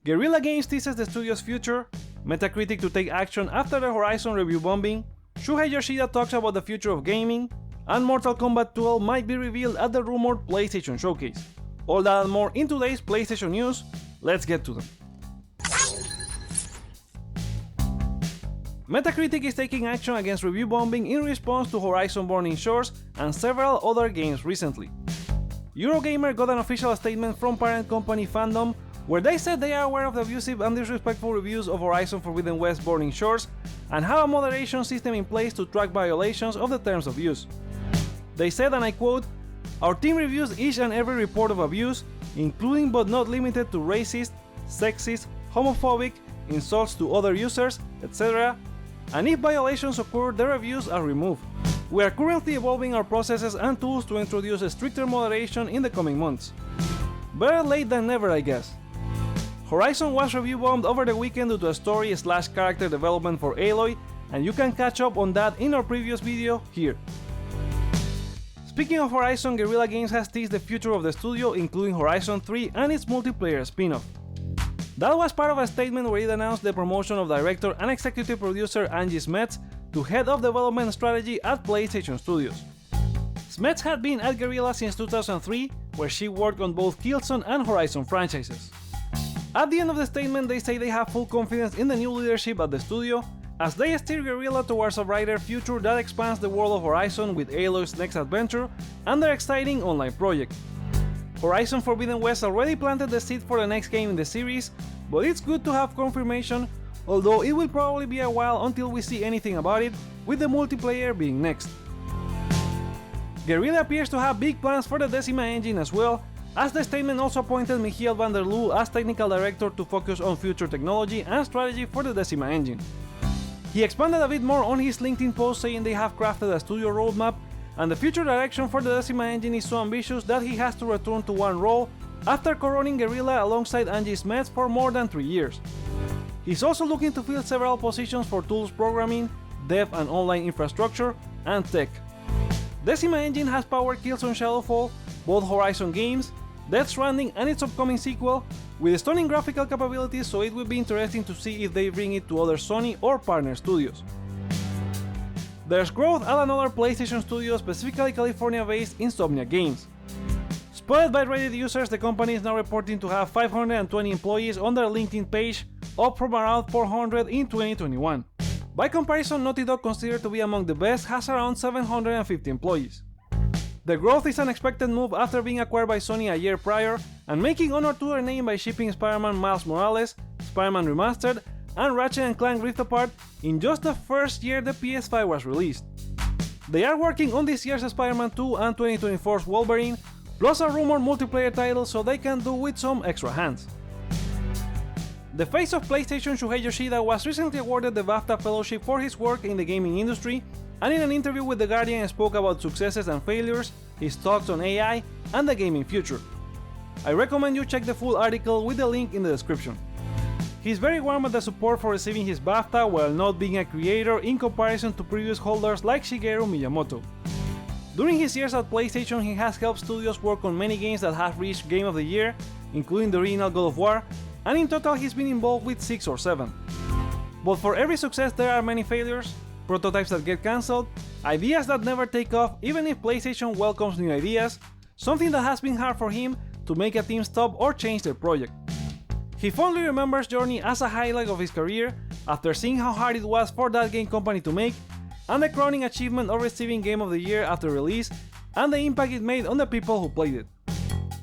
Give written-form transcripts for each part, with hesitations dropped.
Guerrilla Games teases the studio's future, Metacritic to take action after the Horizon review bombing, Shuhei Yoshida talks about the future of gaming, and Mortal Kombat 12 might be revealed at the rumored PlayStation showcase. All that and more in today's PlayStation news. Let's get to them. Metacritic is taking action against review bombing in response to Horizon Burning Shores and several other games recently. Eurogamer got an official statement from parent company Fandom where they said they are aware of the abusive and disrespectful reviews of Horizon Forbidden West Burning Shores and have a moderation system in place to track violations of the terms of use. They said, and I quote, "Our team reviews each and every report of abuse, including but not limited to racist, sexist, homophobic, insults to other users, etc. And if violations occur, the reviews are removed. We are currently evolving our processes and tools to introduce a stricter moderation in the coming months." Better late than never, I guess. Horizon was review bombed over the weekend due to a story/character development for Aloy, and you can catch up on that in our previous video here. Speaking of Horizon, Guerrilla Games has teased the future of the studio, including Horizon 3 and its multiplayer spin-off. That was part of a statement where it announced the promotion of director and executive producer Angie Smets to head of development strategy at PlayStation Studios. Smets had been at Guerrilla since 2003, where she worked on both Killzone and Horizon franchises. At the end of the statement, they say they have full confidence in the new leadership at the studio, as they steer Guerrilla towards a brighter future that expands the world of Horizon with Aloy's next adventure and their exciting online project. Horizon Forbidden West already planted the seed for the next game in the series, but it's good to have confirmation, although it will probably be a while until we see anything about it, with the multiplayer being next. Guerrilla appears to have big plans for the Decima engine as well, as the statement also appointed Michiel van der Loo as technical director to focus on future technology and strategy for the Decima engine. He expanded a bit more on his LinkedIn post, saying they have crafted a studio roadmap, and the future direction for the Decima engine is so ambitious that he has to return to one role after co-running Guerrilla alongside Angie Smets for more than 3 years. He's also looking to fill several positions for tools programming, dev and online infrastructure, and tech. Decima engine has powered Killzone Shadowfall, both Horizon games, Death Stranding and its upcoming sequel, with stunning graphical capabilities, so it will be interesting to see if they bring it to other Sony or partner studios. There's growth at another PlayStation studio, specifically California-based Insomniac Games. Spotted by Reddit users, the company is now reporting to have 520 employees on their LinkedIn page, up from around 400 in 2021. By comparison, Naughty Dog, considered to be among the best, has around 750 employees. The growth is an expected move after being acquired by Sony a year prior and making honor to their name by shipping Spider-Man Miles Morales, Spider-Man Remastered, and Ratchet & Clank Rift Apart in just the first year the PS5 was released. They are working on this year's Spider-Man 2 and 2024's Wolverine, plus a rumored multiplayer title, so they can do with some extra hands. The face of PlayStation, Shuhei Yoshida, was recently awarded the BAFTA Fellowship for his work in the gaming industry, and in an interview with The Guardian spoke about successes and failures, his thoughts on AI, and the gaming future. I recommend you check the full article with the link in the description. He's very warm at the support for receiving his BAFTA while not being a creator in comparison to previous holders like Shigeru Miyamoto. During his years at PlayStation, he has helped studios work on many games that have reached Game of the Year, including the original God of War, and in total he's been involved with 6 or 7. But for every success there are many failures, prototypes that get cancelled, ideas that never take off even if PlayStation welcomes new ideas, something that has been hard for him to make a team stop or change their project. He fondly remembers Journey as a highlight of his career after seeing how hard it was for that game company to make, and the crowning achievement of receiving Game of the Year after release and the impact it made on the people who played it.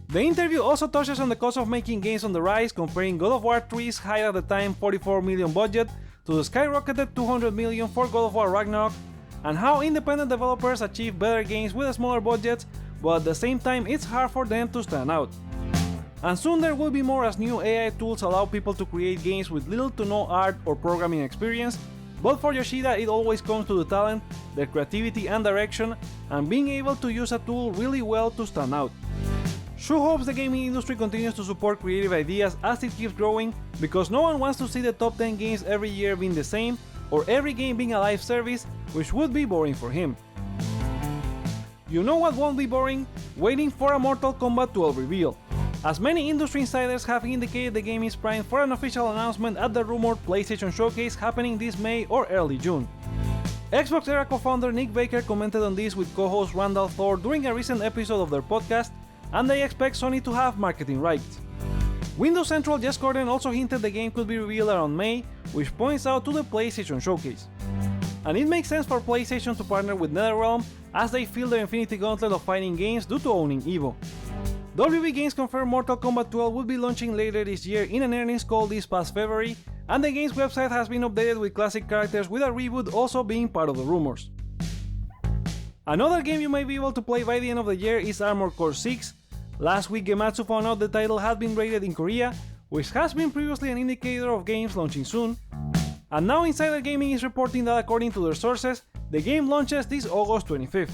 The interview also touches on the cost of making games on the rise, comparing God of War 3's high at the time $44 million budget to the skyrocketed $200 million for God of War Ragnarok, and how independent developers achieve better games with smaller budgets, but at the same time it's hard for them to stand out. And soon there will be more, as new AI tools allow people to create games with little to no art or programming experience, but for Yoshida it always comes to the talent, the creativity and direction, and being able to use a tool really well to stand out. Shu hopes the gaming industry continues to support creative ideas as it keeps growing, because no one wants to see the top 10 games every year being the same, or every game being a live service, which would be boring for him. You know what won't be boring? Waiting for a Mortal Kombat 12 reveal. as many industry insiders have indicated the game is primed for an official announcement at the rumored PlayStation Showcase happening this May or early June. Xbox Era co-founder Nick Baker commented on this with co-host Randall Thor during a recent episode of their podcast, and they expect Sony to have marketing rights. Windows Central Jess Corden also hinted the game could be revealed around May, which points out to the PlayStation Showcase. And it makes sense for PlayStation to partner with NetherRealm as they fill their infinity gauntlet of fighting games due to owning EVO. WB Games confirmed Mortal Kombat 12 will be launching later this year in an earnings call this past February, and the game's website has been updated with classic characters with a reboot also being part of the rumors. Another game you may be able to play by the end of the year is Armored Core 6. Last week Gematsu found out the title had been rated in Korea, which has been previously an indicator of games launching soon, and now Insider Gaming is reporting that according to their sources, the game launches this August 25th.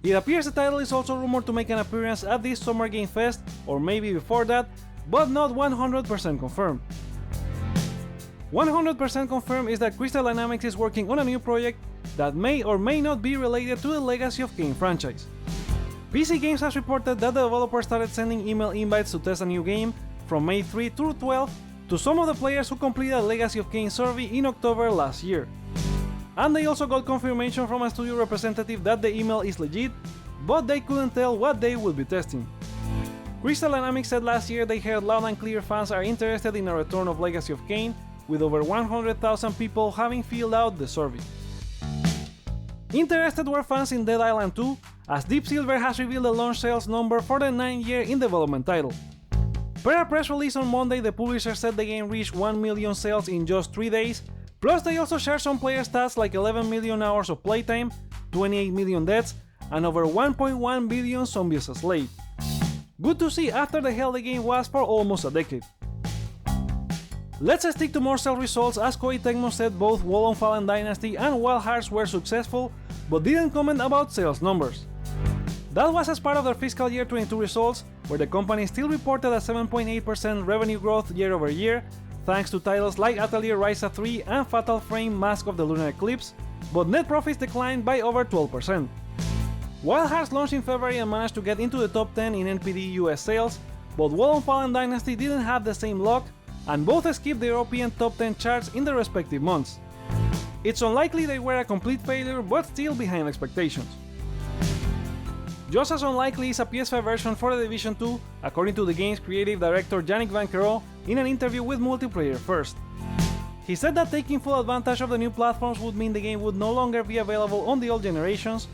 It appears the title is also rumored to make an appearance at this Summer Game Fest, or maybe before that, but not 100% confirmed. 100% confirmed is that Crystal Dynamics is working on a new project that may or may not be related to the Legacy of Kain franchise. PC Games has reported that the developer started sending email invites to test a new game from May 3 through 12 to some of the players who completed a Legacy of Kain survey in October last year. And they also got confirmation from a studio representative that the email is legit, but they couldn't tell what they would be testing. Crystal Dynamics said last year they heard loud and clear fans are interested in a return of Legacy of Kain, with over 100,000 people having filled out the survey. Interested were fans in Dead Island 2, as Deep Silver has revealed the launch sales number for the 9th year in development title. Per a press release on Monday, the publisher said the game reached 1 million sales in just 3 days, plus they also shared some player stats like 11 million hours of playtime, 28 million deaths, and over 1.1 billion zombies slayed. Good to see after the hell the game was for almost a decade. Let's stick to more sales results, as Koei Tecmo said both World of Fallen Dynasty and Wild Hearts were successful, but didn't comment about sales numbers. That was as part of their fiscal year 22 results, where the company still reported a 7.8% revenue growth year over year, thanks to titles like Atelier Ryza 3 and Fatal Frame Mask of the Lunar Eclipse, but net profits declined by over 12%. Wild Hearts launched in February and managed to get into the top 10 in NPD US sales, but World of Fallen Dynasty didn't have the same luck, and both skipped the European top 10 charts in their respective months. It's unlikely they were a complete failure, but still behind expectations. Just as unlikely is a PS5 version for The Division 2, according to the game's creative director Yannick Van Caro in an interview with Multiplayer First. He said that taking full advantage of the new platforms would mean the game would no longer be available on the old generations.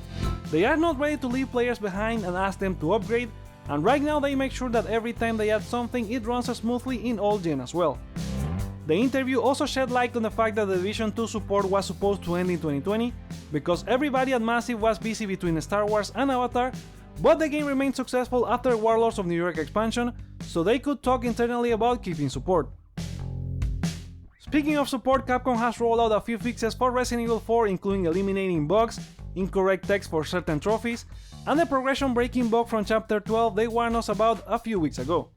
They are not ready to leave players behind and ask them to upgrade, and right now they make sure that every time they add something it runs smoothly in old gen as well. The interview also shed light on the fact that the Division 2 support was supposed to end in 2020, because everybody at Massive was busy between Star Wars and Avatar, but the game remained successful after Warlords of New York expansion, so they could talk internally about keeping support. Speaking of support, Capcom has rolled out a few fixes for Resident Evil 4, including eliminating bugs, incorrect text for certain trophies, and the progression breaking bug from Chapter 12 they warned us about a few weeks ago.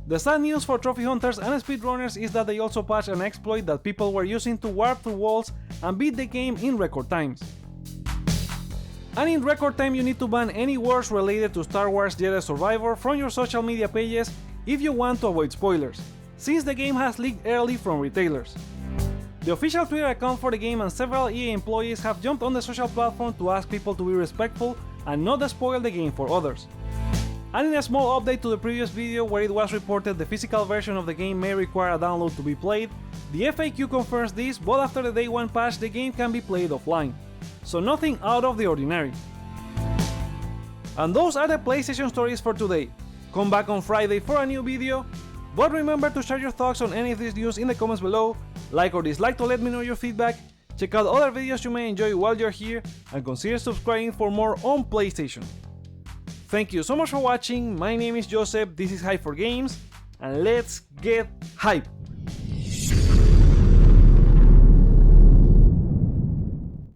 The sad news for trophy hunters and speedrunners is that they also patched an exploit that people were using to warp through walls and beat the game in record times. And in record time you need to ban any words related to Star Wars Jedi Survivor from your social media pages if you want to avoid spoilers, since the game has leaked early from retailers. The official Twitter account for the game and several EA employees have jumped on the social platform to ask people to be respectful and not spoil the game for others. And in a small update to the previous video where it was reported the physical version of the game may require a download to be played, the FAQ confirms this, but after the day 1 patch the game can be played offline. So nothing out of the ordinary. And those are the PlayStation stories for today. Come back on Friday for a new video, but remember to share your thoughts on any of these news in the comments below, like or dislike to let me know your feedback, check out other videos you may enjoy while you're here, and consider subscribing for more on PlayStation. Thank you so much for watching, my name is Joseph, this is Hype for Games, and let's get hype!